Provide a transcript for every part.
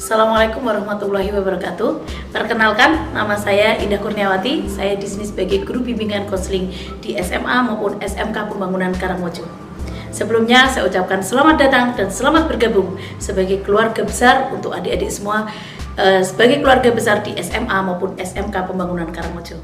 Assalamualaikum warahmatullahi wabarakatuh. Perkenalkan, nama saya Indah Kurniawati. Saya di sini sebagai guru bimbingan konseling di SMA maupun SMK Pembangunan Karangmojo. Sebelumnya saya ucapkan selamat datang dan selamat bergabung sebagai keluarga besar untuk adik-adik semua, sebagai keluarga besar di SMA maupun SMK Pembangunan Karangmojo.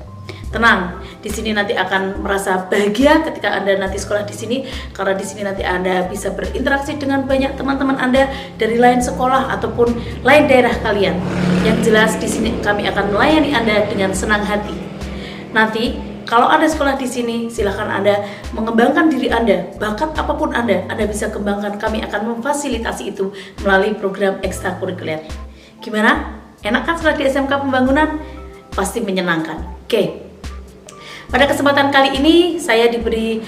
Tenang, di sini nanti akan merasa bahagia ketika Anda nanti sekolah di sini, karena di sini nanti Anda bisa berinteraksi dengan banyak teman-teman Anda dari lain sekolah ataupun lain daerah kalian. Yang jelas di sini kami akan melayani Anda dengan senang hati. Nanti kalau Anda sekolah di sini, silahkan Anda mengembangkan diri Anda, bakat apapun Anda bisa kembangkan. Kami akan memfasilitasi itu melalui program ekstrakurikuler. Gimana? Enak kan sekolah di SMK Pembangunan? Pasti menyenangkan. Oke. Pada kesempatan kali ini saya diberi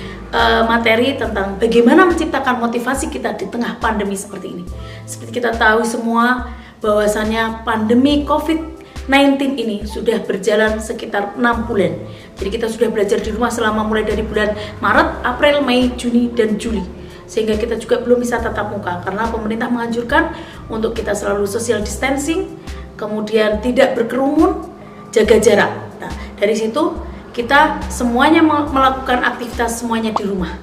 materi tentang bagaimana menciptakan motivasi kita di tengah pandemi seperti ini. Seperti kita tahu semua bahwasannya pandemi COVID-19 ini sudah berjalan sekitar 6 bulan. Jadi kita sudah belajar di rumah selama mulai dari bulan Maret, April, Mei, Juni, dan Juli. Sehingga kita juga belum bisa tatap muka karena pemerintah menganjurkan untuk kita selalu social distancing, kemudian tidak berkerumun, jaga jarak. Nah, dari situ kita semuanya melakukan aktivitas semuanya di rumah.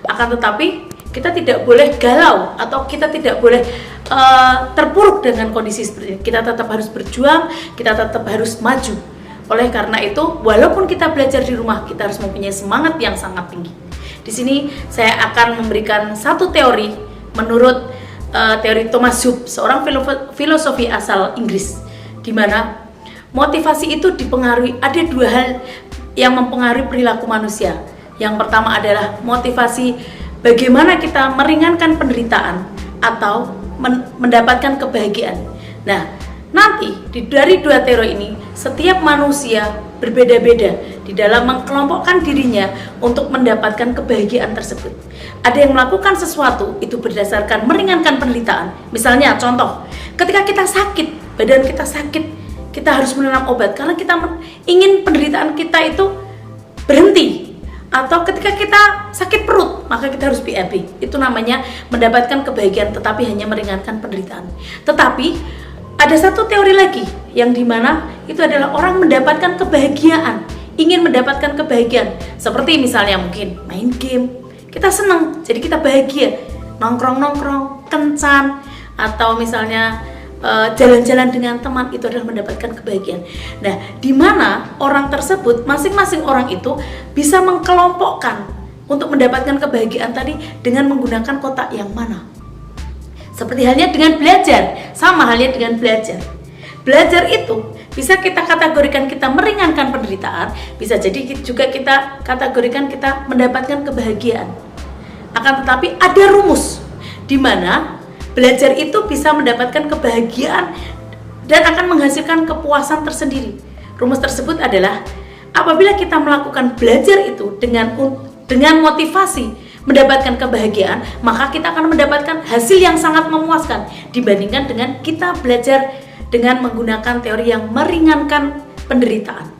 Akan tetapi kita tidak boleh galau atau kita tidak boleh terpuruk dengan kondisi seperti ini. Kita tetap harus berjuang, kita tetap harus maju. Oleh karena itu, walaupun kita belajar di rumah, kita harus mempunyai semangat yang sangat tinggi. Di sini saya akan memberikan satu teori menurut teori Thomas Hobbes, seorang filosofi asal Inggris, di mana motivasi itu dipengaruhi, ada dua hal yang mempengaruhi perilaku manusia. Yang pertama adalah motivasi bagaimana kita meringankan penderitaan atau mendapatkan kebahagiaan. Nah, nanti dari dua teori ini, setiap manusia berbeda-beda di dalam mengkelompokkan dirinya untuk mendapatkan kebahagiaan tersebut. Ada yang melakukan sesuatu itu berdasarkan meringankan penderitaan. Misalnya contoh, ketika kita sakit, badan kita sakit, kita harus menanam obat karena kita ingin penderitaan kita itu berhenti. Atau ketika kita sakit perut, maka kita harus BAB. Itu namanya mendapatkan kebahagiaan tetapi hanya meringankan penderitaan. Tetapi ada satu teori lagi yang dimana itu adalah orang mendapatkan kebahagiaan, ingin mendapatkan kebahagiaan. Seperti misalnya mungkin main game, kita senang, jadi kita bahagia. Nongkrong-nongkrong, kencan, atau misalnya jalan-jalan dengan teman, itu adalah mendapatkan kebahagiaan. Nah, di mana orang tersebut, masing-masing orang itu bisa mengkelompokkan untuk mendapatkan kebahagiaan tadi dengan menggunakan kotak yang mana. Seperti halnya dengan belajar, sama halnya dengan belajar. Belajar itu bisa kita kategorikan kita meringankan penderitaan, bisa jadi juga kita kategorikan kita mendapatkan kebahagiaan. Akan tetapi ada rumus di mana belajar itu bisa mendapatkan kebahagiaan dan akan menghasilkan kepuasan tersendiri. Rumus tersebut adalah apabila kita melakukan belajar itu dengan motivasi mendapatkan kebahagiaan, maka kita akan mendapatkan hasil yang sangat memuaskan dibandingkan dengan kita belajar dengan menggunakan teori yang meringankan penderitaan.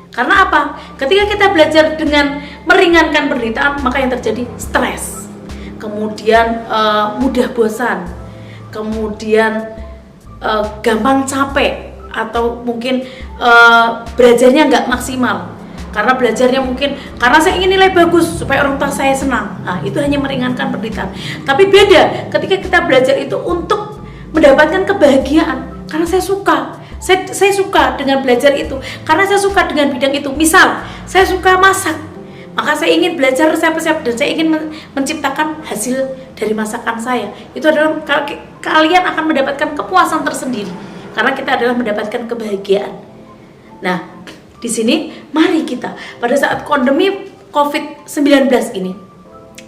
Karena apa? Ketika kita belajar dengan meringankan penderitaan, maka yang terjadi stres, kemudian mudah bosan, kemudian gampang capek, atau mungkin belajarnya nggak maksimal karena belajarnya mungkin karena saya ingin nilai bagus supaya orang tua saya senang. Nah, itu hanya meringankan penderitaan. Tapi beda ketika kita belajar itu untuk mendapatkan kebahagiaan karena saya suka. Saya suka dengan belajar itu karena saya suka dengan bidang itu. Misal saya suka masak, maka saya ingin belajar resep-resep dan saya ingin menciptakan hasil dari masakan saya. Itu adalah kalian akan mendapatkan kepuasan tersendiri karena kita adalah mendapatkan kebahagiaan. Nah, di sini mari kita pada saat pandemi COVID-19 ini,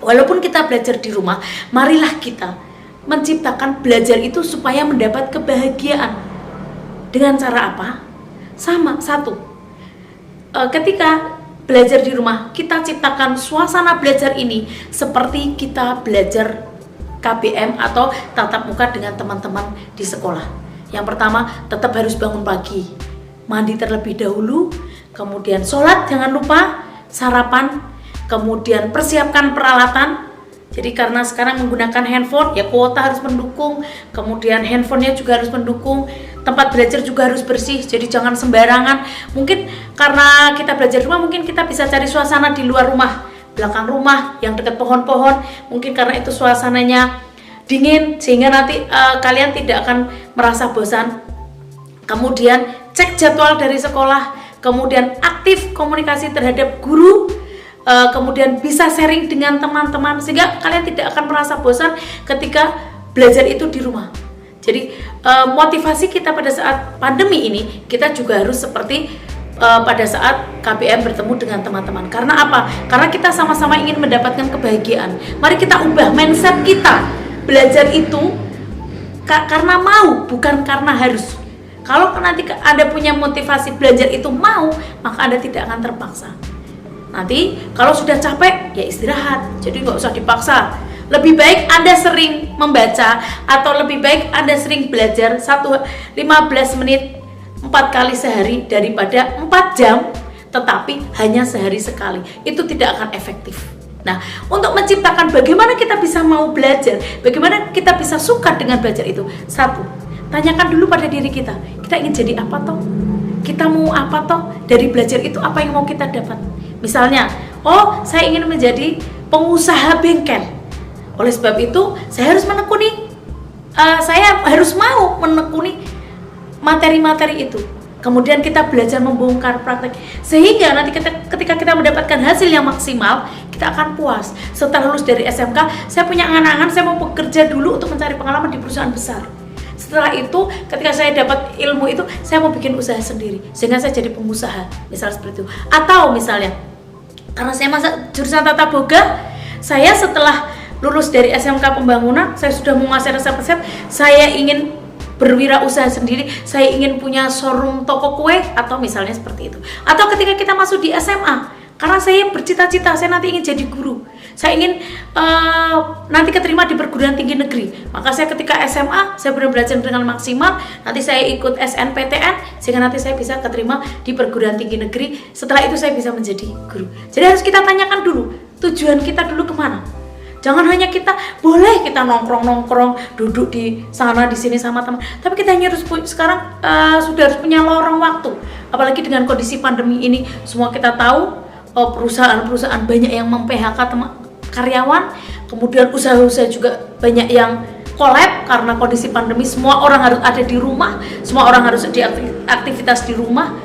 walaupun kita belajar di rumah, marilah kita menciptakan belajar itu supaya mendapat kebahagiaan. Dengan cara apa? Sama, satu, ketika belajar di rumah, kita ciptakan suasana belajar ini seperti kita belajar KBM atau tatap muka dengan teman-teman di sekolah. Yang pertama, tetap harus bangun pagi, mandi terlebih dahulu, kemudian sholat jangan lupa, sarapan, kemudian persiapkan peralatan. Jadi karena sekarang menggunakan handphone, ya kuota harus mendukung, kemudian handphonenya juga harus mendukung, tempat belajar juga harus bersih, jadi jangan sembarangan. Mungkin karena kita belajar di rumah, mungkin kita bisa cari suasana di luar rumah, belakang rumah yang dekat pohon-pohon, mungkin karena itu suasananya dingin sehingga nanti kalian tidak akan merasa bosan. Kemudian cek jadwal dari sekolah, kemudian aktif komunikasi terhadap guru, kemudian bisa sharing dengan teman-teman sehingga kalian tidak akan merasa bosan ketika belajar itu di rumah. Jadi motivasi kita pada saat pandemi ini, kita juga harus seperti pada saat KBM bertemu dengan teman-teman. Karena apa? Karena kita sama-sama ingin mendapatkan kebahagiaan. Mari kita ubah mindset kita. Belajar itu karena mau, bukan karena harus. Kalau nanti Anda punya motivasi belajar itu mau, maka Anda tidak akan terpaksa. Nanti kalau sudah capek, ya istirahat. Jadi nggak usah dipaksa. Lebih baik Anda sering membaca, atau lebih baik Anda sering belajar 15 menit 4 kali sehari daripada 4 jam tetapi hanya sehari sekali. Itu tidak akan efektif. Nah, untuk menciptakan bagaimana kita bisa mau belajar, bagaimana kita bisa suka dengan belajar itu, satu, tanyakan dulu pada diri kita ingin jadi apa toh? Kita mau apa toh? Dari belajar itu apa yang mau kita dapat? Misalnya, oh saya ingin menjadi pengusaha bengkel. Oleh sebab itu, saya harus saya harus mau menekuni materi-materi itu. Kemudian kita belajar membongkar praktek, sehingga nanti ketika kita mendapatkan hasil yang maksimal, kita akan puas. Setelah lulus dari SMK, saya punya angan-angan, saya mau bekerja dulu untuk mencari pengalaman di perusahaan besar. Setelah itu, ketika saya dapat ilmu itu, saya mau bikin usaha sendiri, sehingga saya jadi pengusaha, misalnya seperti itu. Atau misalnya, karena saya masuk jurusan tata boga, saya setelah lulus dari SMK Pembangunan, saya sudah menguasai resep-resep, saya ingin berwirausaha sendiri, saya ingin punya showroom toko kue, atau misalnya seperti itu. Atau ketika kita masuk di SMA, karena saya bercita-cita, saya nanti ingin jadi guru, saya ingin nanti keterima di perguruan tinggi negeri, maka saya ketika SMA, saya benar belajar dengan maksimal, nanti saya ikut SNPTN, sehingga nanti saya bisa keterima di perguruan tinggi negeri, setelah itu saya bisa menjadi guru. Jadi harus kita tanyakan dulu, tujuan kita dulu kemana. Jangan hanya boleh kita nongkrong-nongkrong, duduk di sana di sini sama teman, tapi kita hanya harus sekarang sudah harus punya lorong waktu. Apalagi dengan kondisi pandemi ini, semua kita tahu perusahaan-perusahaan banyak yang mem-PHK karyawan, kemudian usaha-usaha juga banyak yang collab karena kondisi pandemi. Semua orang harus ada di rumah, semua orang harus di aktivitas di rumah,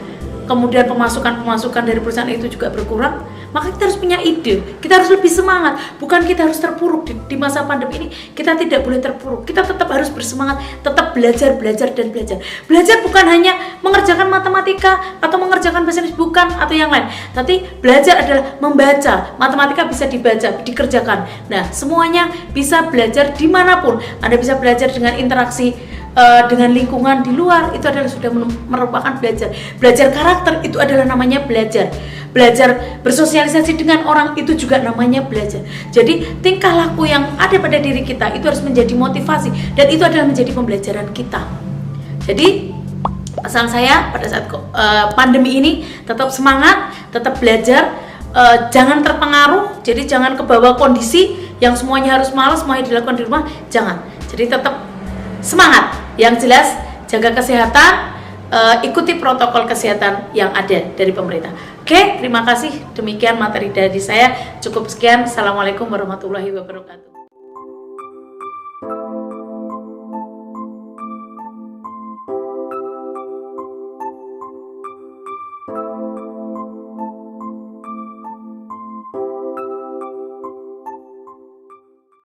kemudian pemasukan dari perusahaan itu juga berkurang. Maka kita harus punya ide, kita harus lebih semangat, bukan kita harus terpuruk di masa pandemi ini. Kita tidak boleh terpuruk, kita tetap harus bersemangat, tetap belajar. Belajar bukan hanya mengerjakan matematika atau mengerjakan bahasa Inggris, bukan, atau yang lain. Tapi belajar adalah membaca, matematika bisa dibaca, dikerjakan. Nah, semuanya bisa belajar dimanapun. Anda bisa belajar dengan interaksi dengan lingkungan di luar, itu adalah sudah merupakan belajar. Belajar karakter itu adalah namanya belajar. Belajar bersosialisasi dengan orang itu juga namanya belajar. Jadi tingkah laku yang ada pada diri kita itu harus menjadi motivasi, dan itu adalah menjadi pembelajaran kita. Jadi pesan saya pada saat pandemi ini, tetap semangat, tetap belajar, jangan terpengaruh. Jadi jangan kebawa kondisi yang semuanya harus malas, semuanya dilakukan di rumah, jangan. Jadi tetap semangat. Yang jelas jaga kesehatan, ikuti protokol kesehatan yang ada dari pemerintah. Oke, terima kasih. Demikian materi dari saya. Cukup sekian. Assalamualaikum warahmatullahi wabarakatuh.